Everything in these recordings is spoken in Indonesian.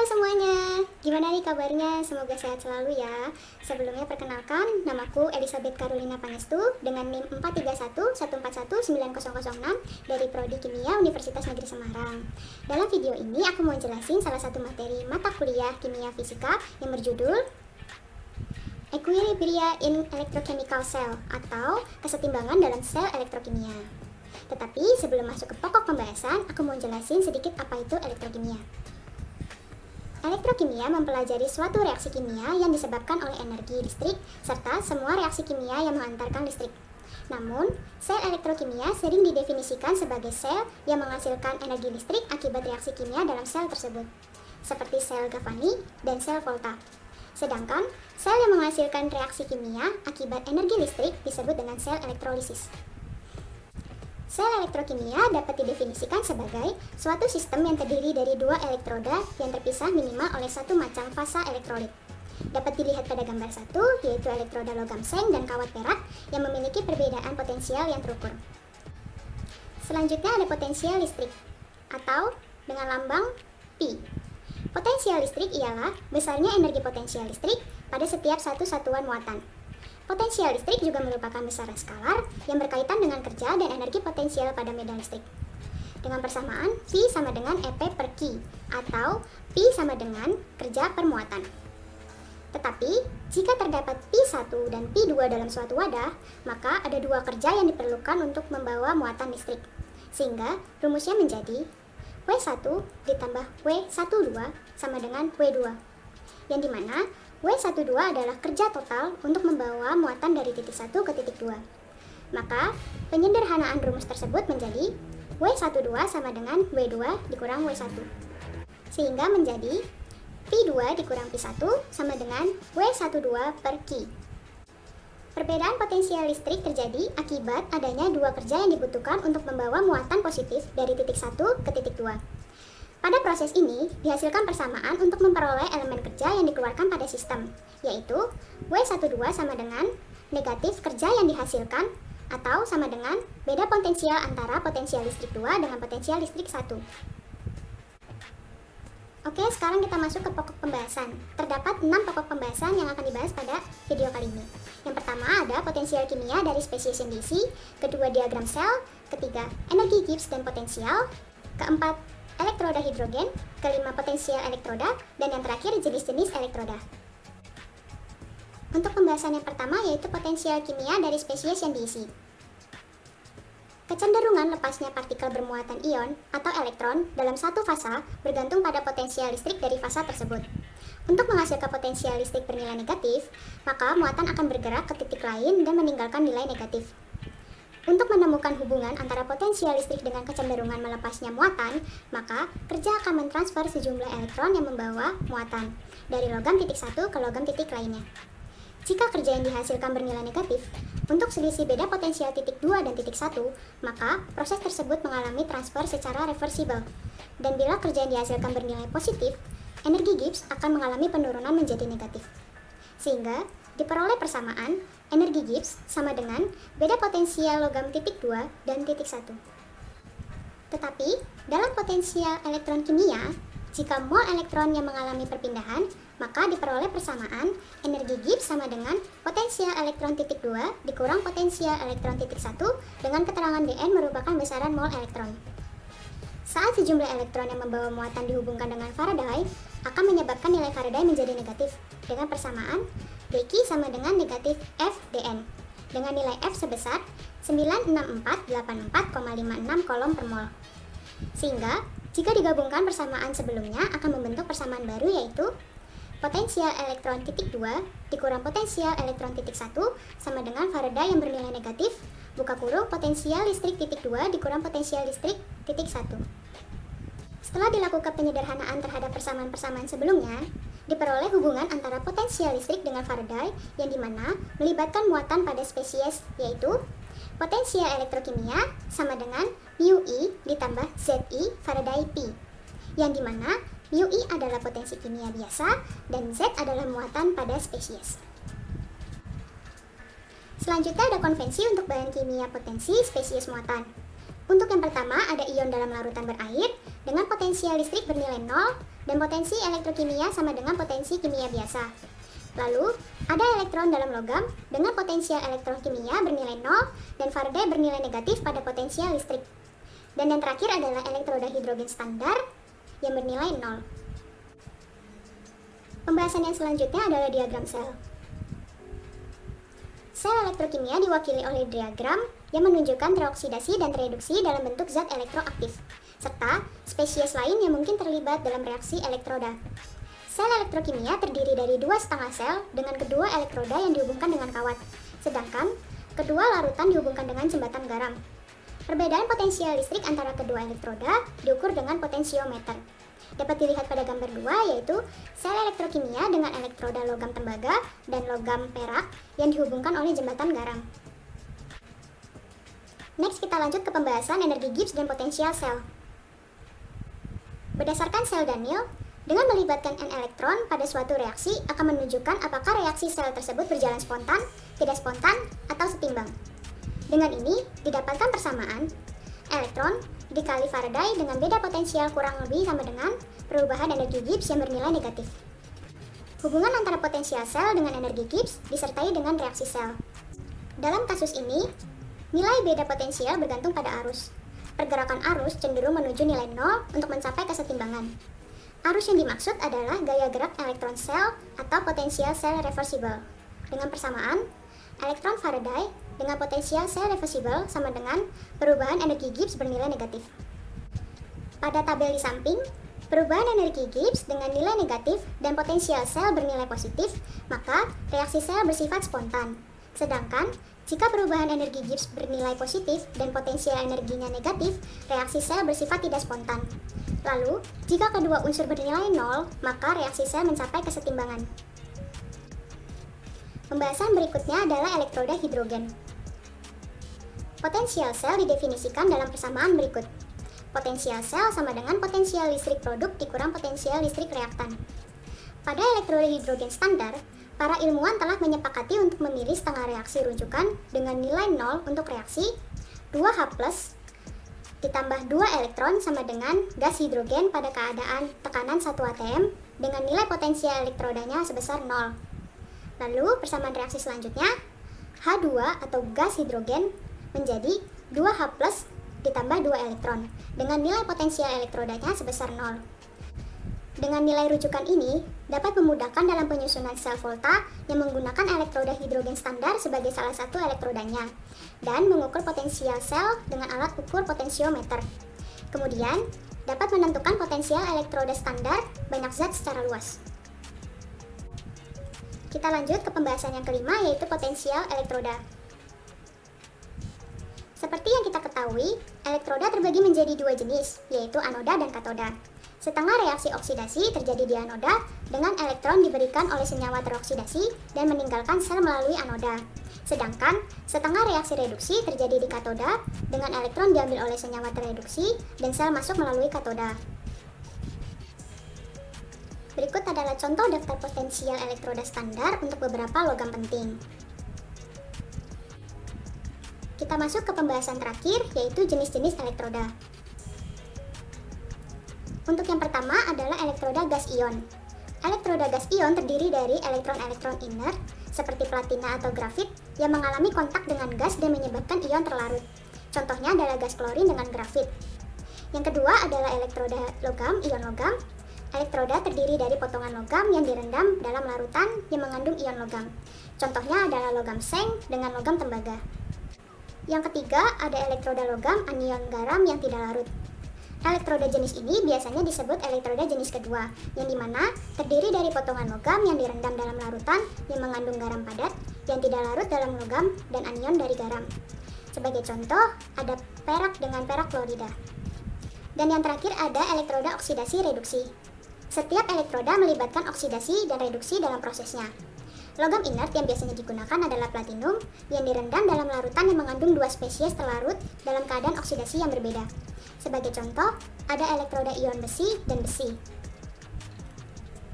semuanya, gimana nih kabarnya? Semoga sehat selalu ya. Sebelumnya perkenalkan, namaku Elizabeth Carolina Pangestu dengan NIM 43114190006 dari Prodi Kimia Universitas Negeri Semarang. Dalam video ini aku mau jelasin salah satu materi mata kuliah Kimia Fisika yang berjudul Equilibria in Electrochemical Cell atau kesetimbangan dalam sel elektrokimia. Tetapi sebelum masuk ke pokok pembahasan, aku mau jelasin sedikit apa itu elektrokimia. Elektrokimia mempelajari suatu reaksi kimia yang disebabkan oleh energi listrik serta semua reaksi kimia yang menghantarkan listrik. Namun, sel elektrokimia sering didefinisikan sebagai sel yang menghasilkan energi listrik akibat reaksi kimia dalam sel tersebut, seperti sel Galvani dan sel Volta. Sedangkan, sel yang menghasilkan reaksi kimia akibat energi listrik disebut dengan sel elektrolisis. Sel elektrokimia dapat didefinisikan sebagai suatu sistem yang terdiri dari dua elektroda yang terpisah minimal oleh satu macam fasa elektrolit. Dapat dilihat pada gambar 1, yaitu elektroda logam seng dan kawat perak yang memiliki perbedaan potensial yang terukur. Selanjutnya ada potensial listrik, atau dengan lambang P. Potensial listrik ialah besarnya energi potensial listrik pada setiap satu satuan muatan. Potensial listrik juga merupakan besaran skalar yang berkaitan dengan kerja dan energi potensial pada medan listrik. Dengan persamaan, V sama dengan EP per Q, atau P sama dengan kerja per muatan. Tetapi, jika terdapat P1 dan P2 dalam suatu wadah, maka ada dua kerja yang diperlukan untuk membawa muatan listrik. Sehingga, rumusnya menjadi W1 ditambah W12 sama dengan W2, yang dimana W12 adalah kerja total untuk membawa muatan dari titik 1 ke titik 2. Maka, penyederhanaan rumus tersebut menjadi W12 sama dengan W2 dikurang W1. Sehingga menjadi P2 dikurang P1 sama dengan W12 per Q. Perbedaan potensial listrik terjadi akibat adanya dua kerja yang dibutuhkan untuk membawa muatan positif dari titik 1 ke titik 2. Pada proses ini, dihasilkan persamaan untuk memperoleh elemen kerja yang dikeluarkan pada sistem, yaitu W12 sama dengan negatif kerja yang dihasilkan, atau sama dengan beda potensial antara potensial listrik 2 dengan potensial listrik 1. Oke, sekarang kita masuk ke pokok pembahasan. Terdapat 6 pokok pembahasan yang akan dibahas pada video kali ini. Yang pertama ada potensial kimia dari spesies yang diisi, kedua diagram sel, ketiga energi Gibbs dan potensial, keempat elektroda hidrogen, kelima potensial elektroda, dan yang terakhir jenis-jenis elektroda. Untuk pembahasan yang pertama yaitu potensial kimia dari spesies yang diisi. Kecenderungan lepasnya partikel bermuatan ion atau elektron dalam satu fasa bergantung pada potensial listrik dari fasa tersebut. Untuk menghasilkan potensial listrik bernilai negatif, maka muatan akan bergerak ke titik lain dan meninggalkan nilai negatif. Untuk menemukan hubungan antara potensial listrik dengan kecenderungan melepasnya muatan, maka kerja akan mentransfer sejumlah elektron yang membawa muatan dari logam titik 1 ke logam titik lainnya. Jika kerja yang dihasilkan bernilai negatif, untuk selisih beda potensial titik 2 dan titik 1, maka proses tersebut mengalami transfer secara reversibel. Dan bila kerja yang dihasilkan bernilai positif, energi Gibbs akan mengalami penurunan menjadi negatif. Sehingga, diperoleh persamaan energi Gibbs sama dengan beda potensial logam titik 2 dan titik 1. Tetapi, dalam potensial elektron kimia, jika mol elektron yang mengalami perpindahan, maka diperoleh persamaan energi Gibbs sama dengan potensial elektron titik 2 dikurang potensial elektron titik 1 dengan keterangan Dn merupakan besaran mol elektron. Saat sejumlah elektron yang membawa muatan dihubungkan dengan Faraday, akan menyebabkan nilai Faraday menjadi negatif dengan persamaan dq sama dengan negatif Fdn dengan nilai F sebesar 96484,56 kolom per mol. Sehingga, jika digabungkan persamaan sebelumnya akan membentuk persamaan baru yaitu potensial elektron titik 2 dikurang potensial elektron titik 1 sama dengan Faraday yang bernilai negatif buka kurung potensial listrik titik 2 dikurang potensial listrik titik 1. Setelah dilakukan penyederhanaan terhadap persamaan-persamaan sebelumnya, diperoleh hubungan antara potensial listrik dengan Faraday yang dimana melibatkan muatan pada spesies yaitu potensial elektrokimia sama dengan μe ditambah Zi Faraday P, yang dimana μe adalah potensi kimia biasa dan Z adalah muatan pada spesies. Selanjutnya ada konvensi untuk bahan kimia potensi spesies muatan. Untuk yang pertama ada ion dalam larutan berair, dengan potensial listrik bernilai 0 dan potensi elektrokimia sama dengan potensi kimia biasa. Lalu, ada elektron dalam logam dengan potensial elektrokimia bernilai 0 dan Faraday bernilai negatif pada potensial listrik. Dan yang terakhir adalah elektroda hidrogen standar yang bernilai 0. Pembahasan yang selanjutnya adalah diagram sel. Sel elektrokimia diwakili oleh diagram yang menunjukkan teroksidasi dan tereduksi dalam bentuk zat elektroaktif, serta spesies lain yang mungkin terlibat dalam reaksi elektroda. Sel elektrokimia terdiri dari dua setengah sel dengan kedua elektroda yang dihubungkan dengan kawat, sedangkan kedua larutan dihubungkan dengan jembatan garam. Perbedaan potensial listrik antara kedua elektroda diukur dengan potensiometer. Dapat dilihat pada gambar 2, yaitu sel elektrokimia dengan elektroda logam tembaga dan logam perak yang dihubungkan oleh jembatan garam. Next, kita lanjut ke pembahasan energi Gibbs dan potensial sel. Berdasarkan sel Daniell, dengan melibatkan n elektron pada suatu reaksi akan menunjukkan apakah reaksi sel tersebut berjalan spontan, tidak spontan, atau setimbang. Dengan ini, didapatkan persamaan elektron dikali Faraday dengan beda potensial kurang lebih sama dengan perubahan energi Gibbs yang bernilai negatif. Hubungan antara potensial sel dengan energi Gibbs disertai dengan reaksi sel. Dalam kasus ini, nilai beda potensial bergantung pada arus. Pergerakan arus cenderung menuju nilai 0 untuk mencapai kesetimbangan. Arus yang dimaksud adalah gaya gerak elektron sel atau potensial sel reversible. Dengan persamaan, elektron Faraday dengan potensial sel reversible sama dengan perubahan energi Gibbs bernilai negatif. Pada tabel di samping, perubahan energi Gibbs dengan nilai negatif dan potensial sel bernilai positif, maka reaksi sel bersifat spontan. Sedangkan, jika perubahan energi Gibbs bernilai positif dan potensial energinya negatif, reaksi sel bersifat tidak spontan. Lalu, jika kedua unsur bernilai 0, maka reaksi sel mencapai kesetimbangan. Pembahasan berikutnya adalah elektroda hidrogen. Potensial sel didefinisikan dalam persamaan berikut. Potensial sel sama dengan potensial listrik produk dikurang potensial listrik reaktan. Pada elektroda hidrogen standar, para ilmuwan telah menyepakati untuk memilih setengah reaksi rujukan dengan nilai 0 untuk reaksi 2H+ ditambah 2 elektron sama dengan gas hidrogen pada keadaan tekanan 1 atm dengan nilai potensial elektrodanya sebesar 0. Lalu, persamaan reaksi selanjutnya, H2 atau gas hidrogen menjadi 2H+ ditambah 2 elektron dengan nilai potensial elektrodanya sebesar 0. Dengan nilai rujukan ini, dapat memudahkan dalam penyusunan sel volta yang menggunakan elektroda hidrogen standar sebagai salah satu elektrodanya, dan mengukur potensial sel dengan alat ukur potensiometer. Kemudian, dapat menentukan potensial elektroda standar banyak zat secara luas. Kita lanjut ke pembahasan yang kelima, yaitu potensial elektroda. Seperti yang kita ketahui, elektroda terbagi menjadi dua jenis, yaitu anoda dan katoda. Setengah reaksi oksidasi terjadi di anoda dengan elektron diberikan oleh senyawa teroksidasi dan meninggalkan sel melalui anoda. Sedangkan setengah reaksi reduksi terjadi di katoda dengan elektron diambil oleh senyawa tereduksi dan sel masuk melalui katoda. Berikut adalah contoh daftar potensial elektroda standar untuk beberapa logam penting. Kita masuk ke pembahasan terakhir, yaitu jenis-jenis elektroda. Untuk yang pertama adalah elektroda gas ion. Elektroda gas ion terdiri dari elektron-elektron inert, seperti platina atau grafit, yang mengalami kontak dengan gas dan menyebabkan ion terlarut. Contohnya adalah gas klorin dengan grafit. Yang kedua adalah elektroda logam, ion logam. Elektroda terdiri dari potongan logam yang direndam dalam larutan yang mengandung ion logam. Contohnya adalah logam seng dengan logam tembaga. Yang ketiga, ada elektroda logam anion garam yang tidak larut. Elektroda jenis ini biasanya disebut elektroda jenis kedua, yang dimana terdiri dari potongan logam yang direndam dalam larutan yang mengandung garam padat, yang tidak larut dalam logam, dan anion dari garam. Sebagai contoh, ada perak dengan perak klorida. Dan yang terakhir ada elektroda oksidasi reduksi. Setiap elektroda melibatkan oksidasi dan reduksi dalam prosesnya. Logam inert yang biasanya digunakan adalah platinum yang direndam dalam larutan yang mengandung dua spesies terlarut dalam keadaan oksidasi yang berbeda. Sebagai contoh, ada elektroda ion besi dan besi.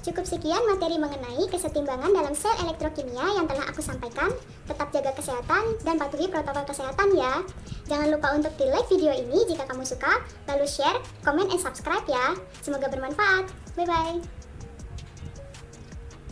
Cukup sekian materi mengenai kesetimbangan dalam sel elektrokimia yang telah aku sampaikan. Tetap jaga kesehatan dan patuhi protokol kesehatan ya. Jangan lupa untuk di-like video ini jika kamu suka, lalu share, komen, and subscribe ya. Semoga bermanfaat. Bye-bye.